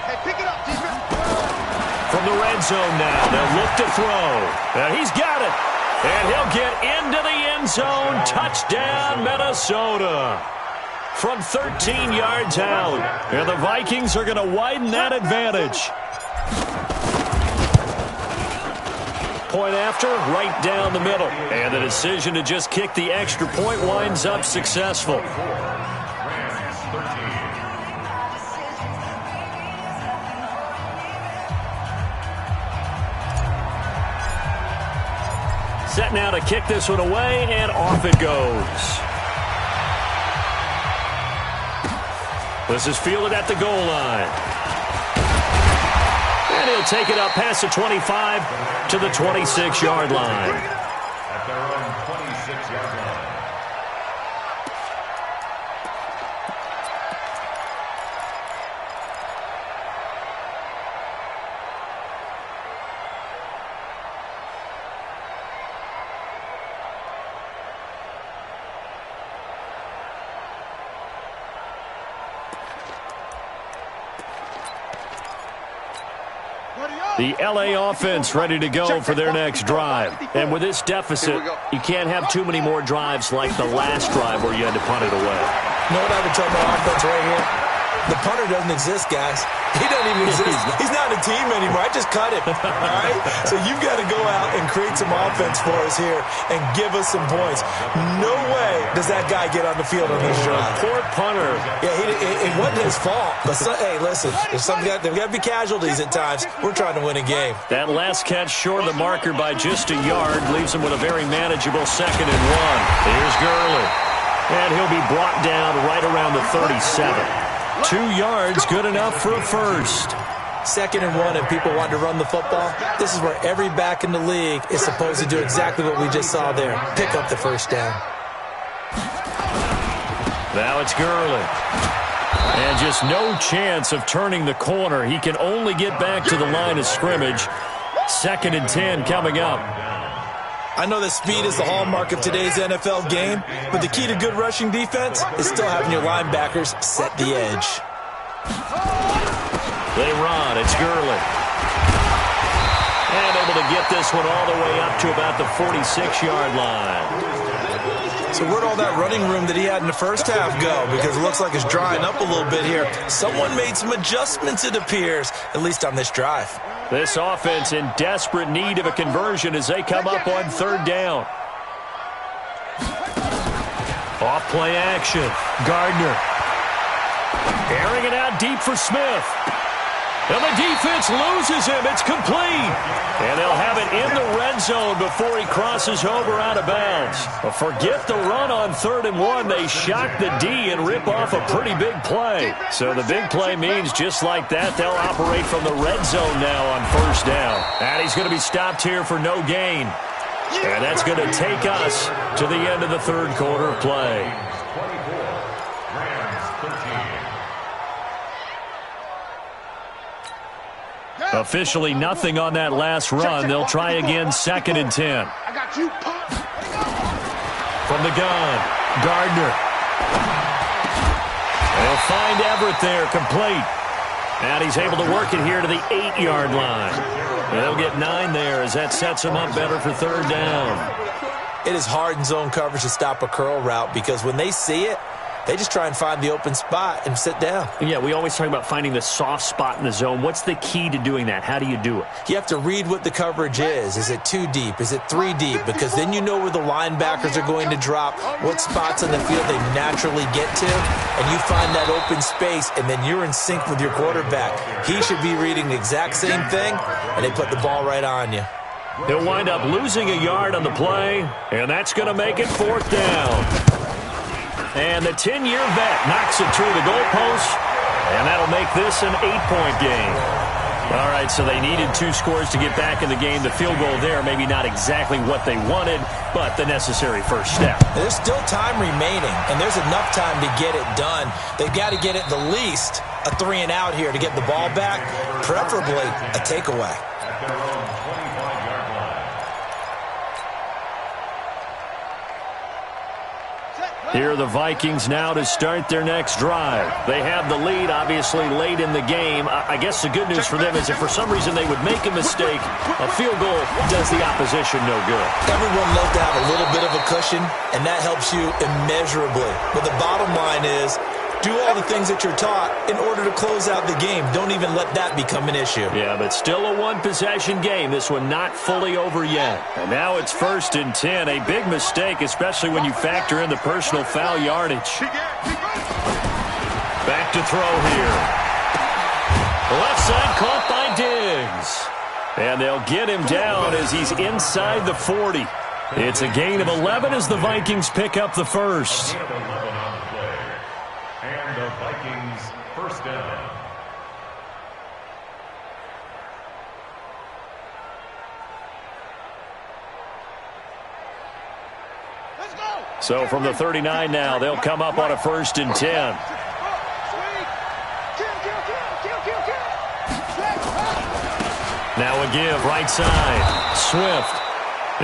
Speaker 1: Hey, pick it up, defense.
Speaker 4: From the red zone now, they'll look to throw. And he's got it. And he'll get into the end zone. Touchdown, Minnesota. From 13 yards out. And the Vikings are going to widen that advantage. Point after, right down the middle. And the decision to just kick the extra point winds up successful. Set now to kick this one away, and off it goes. This is fielded at the goal line. And he'll take it up past the 25 to the 26-yard line.
Speaker 6: At their own 26-yard line.
Speaker 4: The L.A. offense ready to go for their next drive. And with this deficit, you can't have too many more drives like the last drive where you had to punt it away.
Speaker 5: You know what I would tell my offense right here? The punter doesn't exist, guys. He doesn't even exist. He's not a team anymore. I just cut him. All right? So you've got to go out and create some offense for us here and give us some points. No way does that guy get on the field on this drive.
Speaker 4: Poor punter.
Speaker 5: Yeah, it wasn't his fault. But hey, listen, there's got to be casualties at times. We're trying to win a game.
Speaker 4: That last catch short of the marker by just a yard leaves him with a very manageable 2nd and 1. Here's Gurley. And he'll be brought down right around the 37. 2 yards, good enough for a first.
Speaker 5: 2nd and 1 and people want to run the football. This is where every back in the league is supposed to do exactly what we just saw there. Pick up the first down.
Speaker 4: Now it's Gurley. And just no chance of turning the corner. He can only get back to the line of scrimmage. 2nd and 10 coming up.
Speaker 5: I know that speed is the hallmark of today's NFL game, but the key to good rushing defense is still having your linebackers set the edge.
Speaker 4: They run. It's Gurley. And able to get this one all the way up to about the 46-yard line.
Speaker 5: So where'd all that running room that he had in the first half go? Because it looks like it's drying up a little bit here. Someone made some adjustments, it appears, at least on this drive.
Speaker 4: This offense in desperate need of a conversion as they come up on 3rd down. Off play action. Gardner. Airing it out deep for Smith. And the defense loses him. It's complete. And they'll have it in the red zone before he crosses over out of bounds. But forget the run on 3rd and 1. They shock the D and rip off a pretty big play. So the big play means just like that, they'll operate from the red zone now on 1st down. And he's going to be stopped here for no gain. And that's going to take us to the end of the 3rd quarter of play.
Speaker 6: 24, Rams 13.
Speaker 4: Officially nothing on that last run. They'll try again, 2nd and 10.
Speaker 1: I got you.
Speaker 4: From the gun, Gardner. They'll find Everett there, complete. And he's able to work it here to the 8-yard line. They'll get 9 there as that sets him up better for 3rd down.
Speaker 5: It is hard in zone coverage to stop a curl route because when they see it, they just try and find the open spot and sit down.
Speaker 4: Yeah, we always talk about finding the soft spot in the zone. What's the key to doing that? How do you do it?
Speaker 5: You have to read what the coverage is. Is it 2 deep? Is it 3 deep? Because then you know where the linebackers are going to drop, what spots on the field they naturally get to, and you find that open space, and then you're in sync with your quarterback. He should be reading the exact same thing, and they put the ball right on you.
Speaker 4: He'll wind up losing a yard on the play, and that's going to make it 4th down. And the 10-year vet knocks it through the goalpost, and that'll make this an 8-point game. All right, so they needed 2 scores to get back in the game. The field goal there, maybe not exactly what they wanted, but the necessary first step.
Speaker 5: There's still time remaining, and there's enough time to get it done. They've got to get at the least a 3-and-out here to get the ball back, preferably a takeaway.
Speaker 4: Here are the Vikings now to start their next drive. They have the lead, obviously, late in the game. I guess the good news for them is if for some reason they would make a mistake, a field goal does the opposition no good.
Speaker 5: Everyone loves to have a little bit of a cushion, and that helps you immeasurably. But the bottom line is, do all the things that you're taught in order to close out the game. Don't even let that become an issue.
Speaker 4: Yeah, but still a one-possession game. This one not fully over yet. And now it's 1st and 10. A big mistake, especially when you factor in the personal foul yardage. Back to throw here. Left side caught by Diggs. And they'll get him down as he's inside the 40. It's a gain of 11 as the Vikings pick up the first.
Speaker 6: And the Vikings first down.
Speaker 1: Let's go.
Speaker 4: So from the 39 now, they'll come up on a 1st and 10. Now a give, right side. Swift.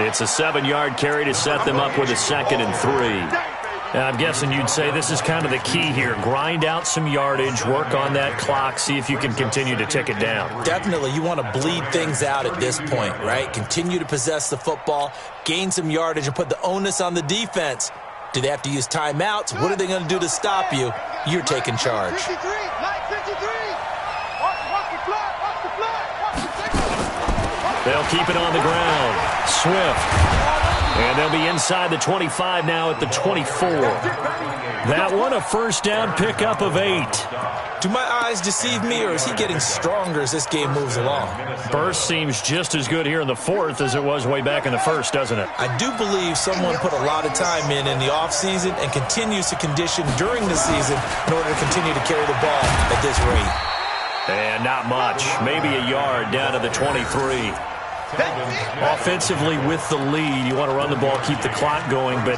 Speaker 4: It's a 7-yard carry to set them up with a 2nd and 3. Now, I'm guessing you'd say this is kind of the key here. Grind out some yardage, work on that clock, see if you can continue to tick it down.
Speaker 5: Definitely, you want to bleed things out at this point, right? Continue to possess the football, gain some yardage, and put the onus on the defense. Do they have to use timeouts? What are they going to do to stop you? You're taking charge.
Speaker 1: 53, Mike 53. Watch the flag, watch the flag.
Speaker 4: They'll keep it on the ground. Swift. And they'll be inside the 25 now at the 24. That one a 1st down pickup of 8.
Speaker 5: Do my eyes deceive me, or is he getting stronger as this game moves along?
Speaker 4: Burst seems just as good here in the 4th as it was way back in the 1st, doesn't it?
Speaker 5: I do believe someone put a lot of time in the offseason and continues to condition during the season in order to continue to carry the ball at this rate.
Speaker 4: And not much. Maybe a yard down to the 23. Offensively with the lead, you want to run the ball, keep the clock going, but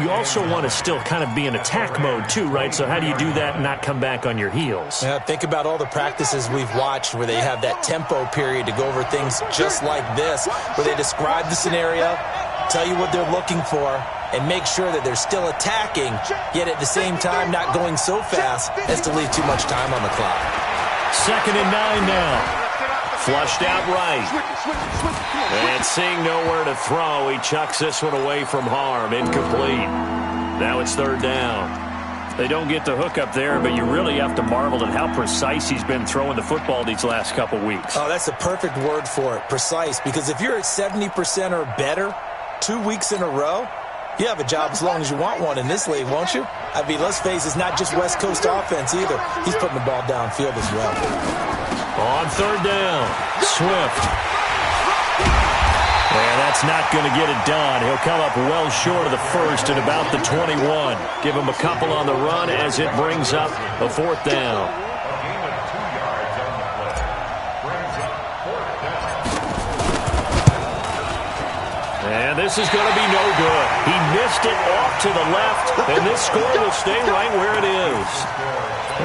Speaker 4: you also want to still kind of be in attack mode too, right? So how do you do that and not come back on your heels?
Speaker 5: Yeah, think about all the practices we've watched where they have that tempo period to go over things just like this, where they describe the scenario, tell you what they're looking for, and make sure that they're still attacking, yet at the same time not going so fast as to leave too much time on the clock.
Speaker 4: 2nd and 9 now. Flushed out right. And seeing nowhere to throw, he chucks this one away from harm. Incomplete. Now it's 3rd down. They don't get the hook up there, but you really have to marvel at how precise he's been throwing the football these last couple weeks.
Speaker 5: Oh, that's a perfect word for it, precise, because if you're at 70% or better 2 weeks in a row, you have a job as long as you want one in this league, won't you? I mean, let's face it, it's not just West Coast offense either. He's putting the ball downfield as well.
Speaker 4: On 3rd down, Swift. And that's not going to get it done. He'll come up well short of the 1st at about the 21. Give him a couple on the run as it brings up a 4th down. And this is going to be no good. He missed it off to the left, and this score will stay right where it is.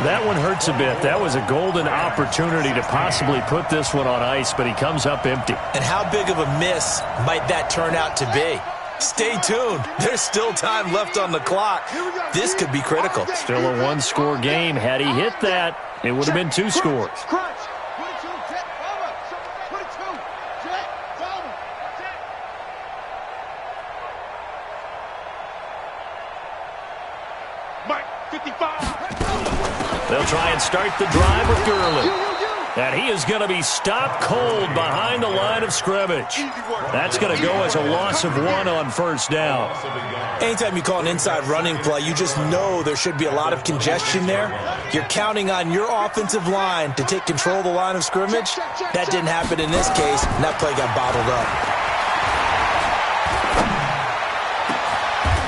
Speaker 4: That one hurts a bit. That was a golden opportunity to possibly put this one on ice, but he comes up empty.
Speaker 5: And how big of a miss might that turn out to be? Stay tuned. There's still time left on the clock. This could be critical.
Speaker 4: Still a one-score game. Had he hit that, it would have been 2 scores. They'll try and start the drive with Gurley. And he is going to be stopped cold behind the line of scrimmage. That's going to go as a loss of 1 on first down.
Speaker 5: Anytime you call an inside running play, you just know there should be a lot of congestion there. You're counting on your offensive line to take control of the line of scrimmage. That didn't happen in this case, and that play got bottled up.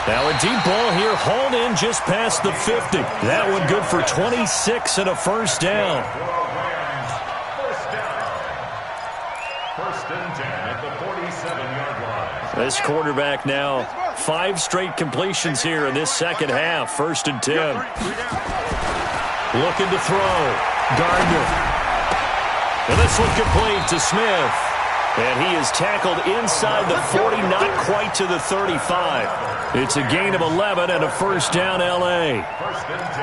Speaker 4: Now a deep ball here, hauled in just past the 50. That one good for 26 and a first down.
Speaker 6: First and 10 at the 47-yard line.
Speaker 4: This quarterback now 5 straight completions here in this second half. First and 10. Looking to throw. Gardner. And this one complete to Smith. And he is tackled inside the 40, not quite to the 35. It's a gain of 11 and a first down, L.A.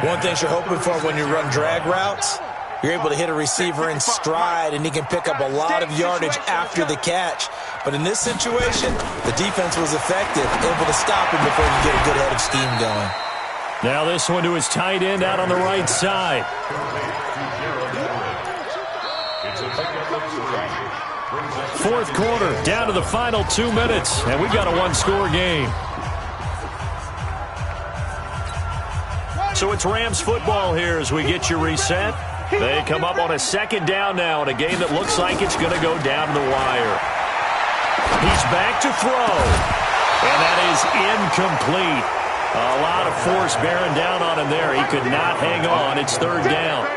Speaker 5: One thing you're hoping for when you run drag routes, you're able to hit a receiver in stride, and he can pick up a lot of yardage after the catch. But in this situation, the defense was effective, able to stop him before he could get a good head of steam going.
Speaker 4: Now this one to his tight end out on the right side. Fourth quarter, down to the final 2 minutes, and we've got a one-score game. So it's Rams football here as we get you reset. They come up on a second down now in a game that looks like it's going to go down to the wire. He's back to throw, and that is incomplete. A lot of force bearing down on him there. He could not hang on. It's third down.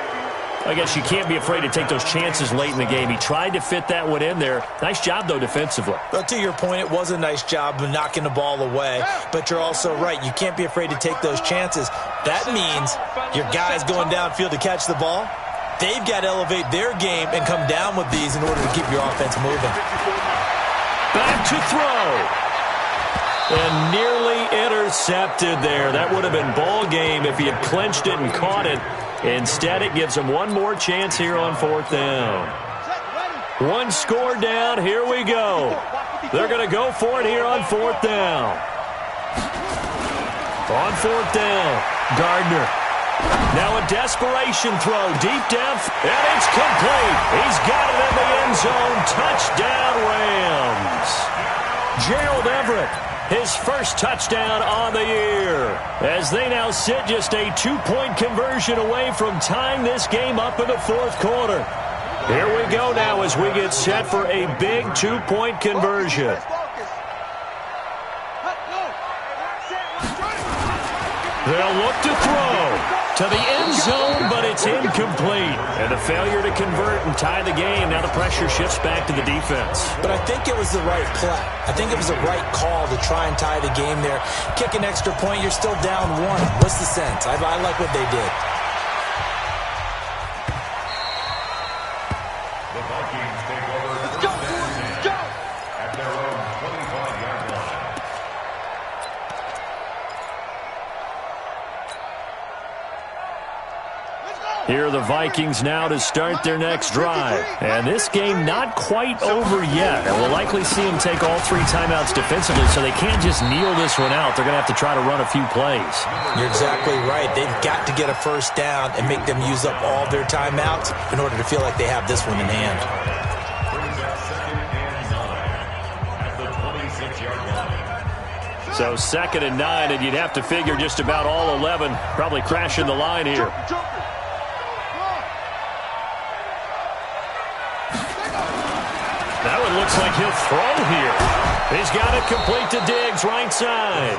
Speaker 4: I guess you can't be afraid to take those chances late in the game. He tried to fit that one in there. Nice job, though, defensively.
Speaker 5: But to your point, it was a nice job of knocking the ball away. But you're also right. You can't be afraid to take those chances. That means your guys going downfield to catch the ball, they've got to elevate their game and come down with these in order to keep your offense moving.
Speaker 4: Back to throw. And nearly intercepted there. That would have been ball game if he had clinched it and caught it. Instead, it gives him one more chance here on fourth down. One score down. Here we go. They're going to go for it here on fourth down. On fourth down, Gardner. Now a desperation throw deep down, and it's complete. He's got it in the end zone. Touchdown, Rams. Gerald Everett, his first touchdown on the year, as they now sit just a 2-point conversion away from tying this game up in the fourth quarter. Here we go now as we get set for a big 2-point conversion. They'll look to throw to the end zone, but it's incomplete. And a failure to convert and tie the game. Now the pressure shifts back to the defense.
Speaker 5: But I think it was the right play. I think it was the right call to try and tie the game there. Kick an extra point, you're still down 1. What's the sense? I like what they did.
Speaker 6: The Vikings take over first and 10 at their own 25-yard line.
Speaker 4: Here are the Vikings now to start their next drive. And this game not quite over yet. And we'll likely see them take all 3 timeouts defensively, so they can't just kneel this one out. They're going to have to try to run a few plays.
Speaker 5: You're exactly right. They've got to get a first down and make them use up all their timeouts in order to feel like they have this one in hand.
Speaker 6: Brings up second and 9 at the 26-yard line.
Speaker 4: So second and 9, and you'd have to figure just about all 11 probably crashing the line here. That one looks like he'll throw here. He's got it complete to Diggs, right side.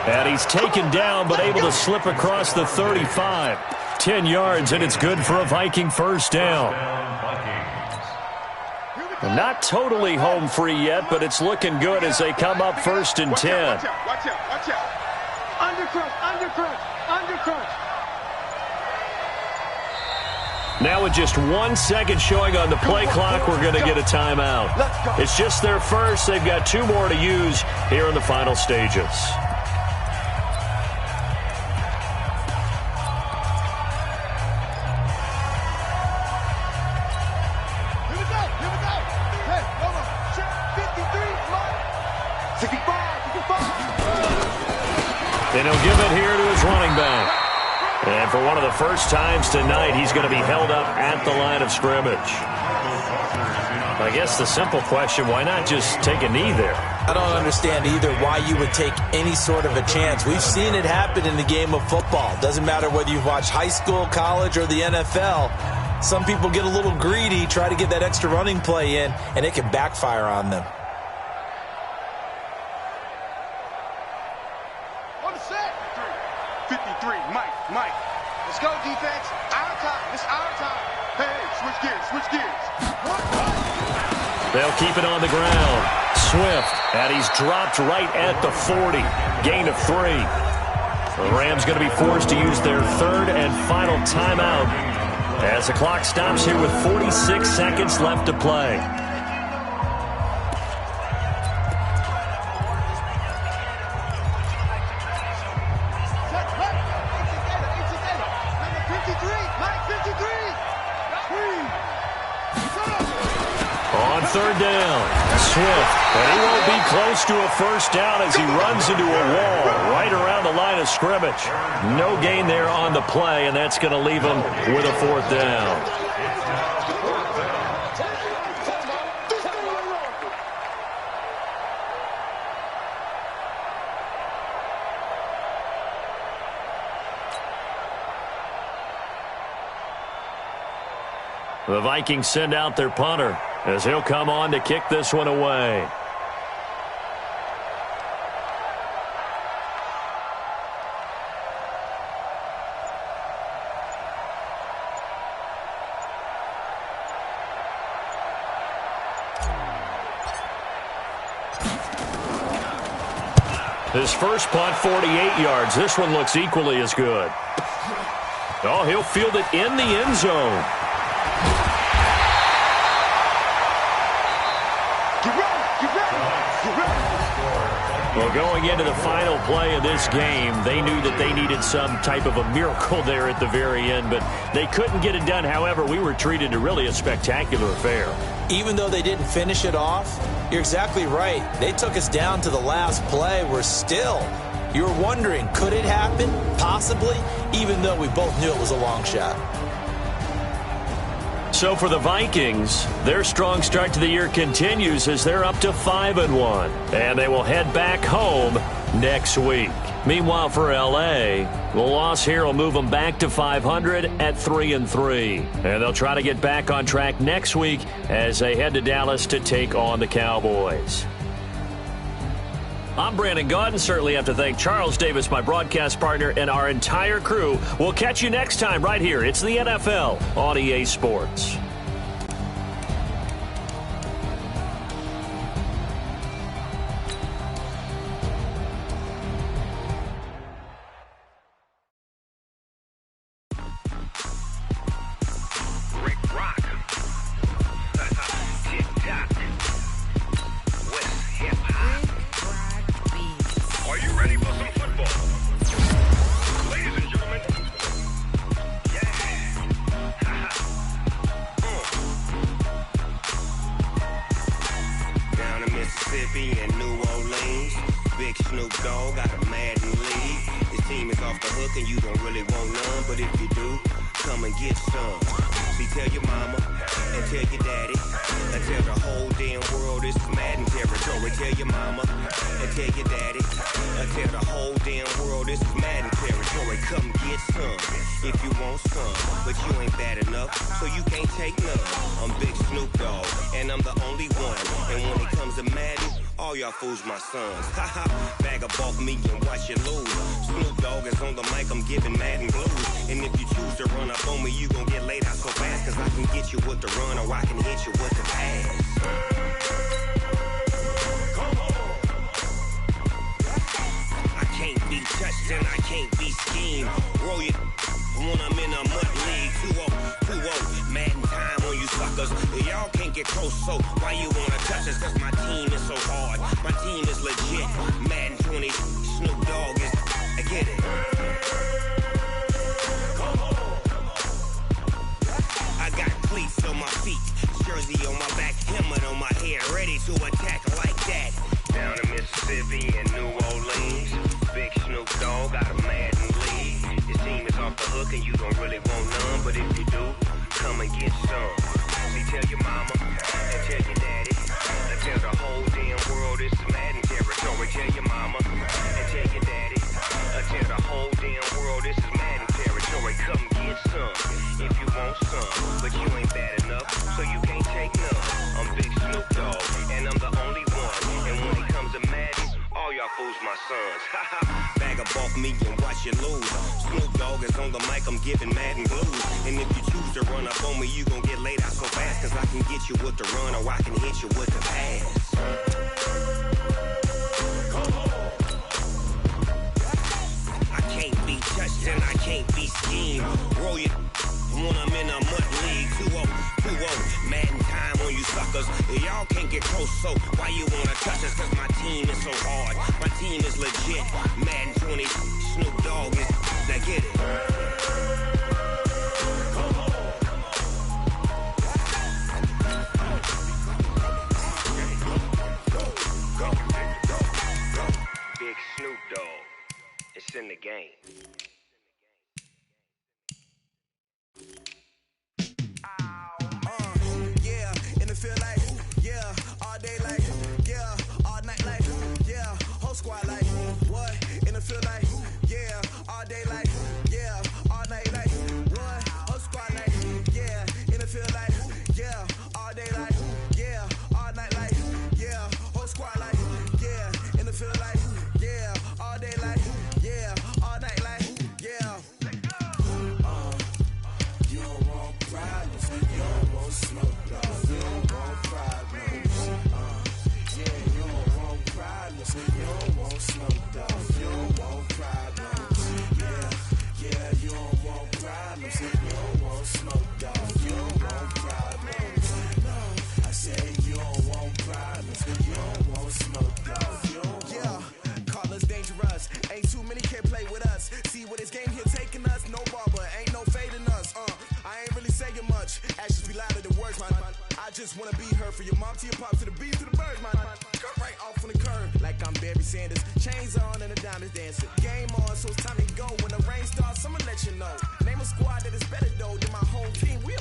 Speaker 4: And he's taken down, but able to slip across the 35. 10 yards, and it's good for a Viking first down. Not totally home free yet, but it's looking good as they come up first and 10.
Speaker 1: Watch out. Undercrunch.
Speaker 4: Now with just 1 second showing on the play clock, we're going to get a timeout. It's just their first. They've got 2 more to use here in the final stages. And he'll give it here to his running back. And for one of the first times tonight, he's going to be held up at the line of scrimmage. I guess the simple question, why not just take a knee there?
Speaker 5: I don't understand either why you would take any sort of a chance. We've seen it happen in the game of football. Doesn't matter whether you've watched high school, college, or the NFL. Some people get a little greedy, try to get that extra running play in, and it can backfire on them.
Speaker 1: Let's go, defense. Our time. It's our time. Hey, switch gears.
Speaker 4: They'll keep it on the ground. Swift, and he's dropped right at the 40. Gain of 3. The Rams going to be forced to use their 3rd and final timeout as the clock stops here with 46 seconds left to play. On 3rd down, Swift, and he won't be close to a first down as he runs into a wall right around the line of scrimmage. No gain there on the play, and that's going to leave him with a 4th down. The Vikings send out their punter as he'll come on to kick this one away. His first punt, 48 yards. This one looks equally as good. Oh, he'll field it in the end zone. Well, going into the final play of this game, they knew that they needed some type of a miracle there at the very end, but they couldn't get it done. However, we were treated to really a spectacular affair.
Speaker 5: Even though they didn't finish it off, you're exactly right. They took us down to the last play. We're still, you're wondering, could it happen? Possibly, even though we both knew it was a long shot.
Speaker 4: So for the Vikings, their strong start to the year continues as they're up to 5-1, and they will head back home next week. Meanwhile, for L.A., the loss here will move them back to 500 at 3-3, and they'll try to get back on track next week as they head to Dallas to take on the Cowboys. I'm Brandon Gaudin. Certainly have to thank Charles Davis, my broadcast partner, and our entire crew. We'll catch you next time right here. It's the NFL on EA Sports.
Speaker 3: And I can't be schemed. Roll it when I'm in a mud league. 2-0, 2-0.
Speaker 2: get close, so why you wanna touch us? Cause my team is so hard. My team is legit. Madden 20, Snoop Dogg is, I get it. I got cleats on my feet, jersey on my back, helmet on my head, ready to attack like that. Down in Mississippi and New Orleans, big Snoop Dogg got a Madden lead. His team is off the hook and you don't really want none, but if you do, come and get some. See, tell your mama and tell your daddy, and tell the whole damn world it's Madden territory. Tell your mama and tell your daddy, and tell the whole damn world this is Madden territory. Come get some if you want some, but you ain't bad enough, so you can't take none. I'm Big Snoop Dogg, and I'm the only one. And when it comes to Madden, all y'all fools my sons. Bag up off me and watch you lose. Snoop Dogg is on the mic, I'm giving Madden blues. And if you choose to run up on me, you gon' get laid out so fast. Cause I can get you with the run or I can hit you with the pass. I can't be touched and I can't be schemed. Roll you when I'm in a mud league. 2-0, Madden time on you suckers. Y'all can't get close, so why you wanna touch us? Cause my team is so hard. My team is legit. Madden 20, Snoop Dogg is, now get it. Big Snoop Dogg, it's in the game.
Speaker 3: Yeah, in the field like, yeah, all day like, yeah, all night like, yeah, whole squad like, what? In the field like, yeah, all day like, yeah, all night like, what? Whole squad like, yeah, in the field like, yeah, all day like, yeah, all night like, yeah, whole squad like, yeah, in the field like, yeah, all day like, yeah, all night like, yeah. You don't want problems, you don't want smoke, dog. You don't want problems. Yeah, you don't want problems, you don't want smoke, dog. You don't want problems. Yeah, you don't want problems, you don't want smoke, dog. You don't want problems. No, I said you don't want problems, you don't want smoke, dog. You don't want. Yeah, call us dangerous. Ain't too many can play with us. See what this game here taking us? No barber, ain't no fading us. I ain't really saying much. Actions be louder than words, man. I just wanna be heard for your mom to your pop to the beat to the birds, man. Cut right off on the curb like I'm Barry Sanders. Chains on and the diamonds dancing. Game on, so it's time to go. When the rain starts, I'ma let you know. Name a squad that is better though than my whole team. We a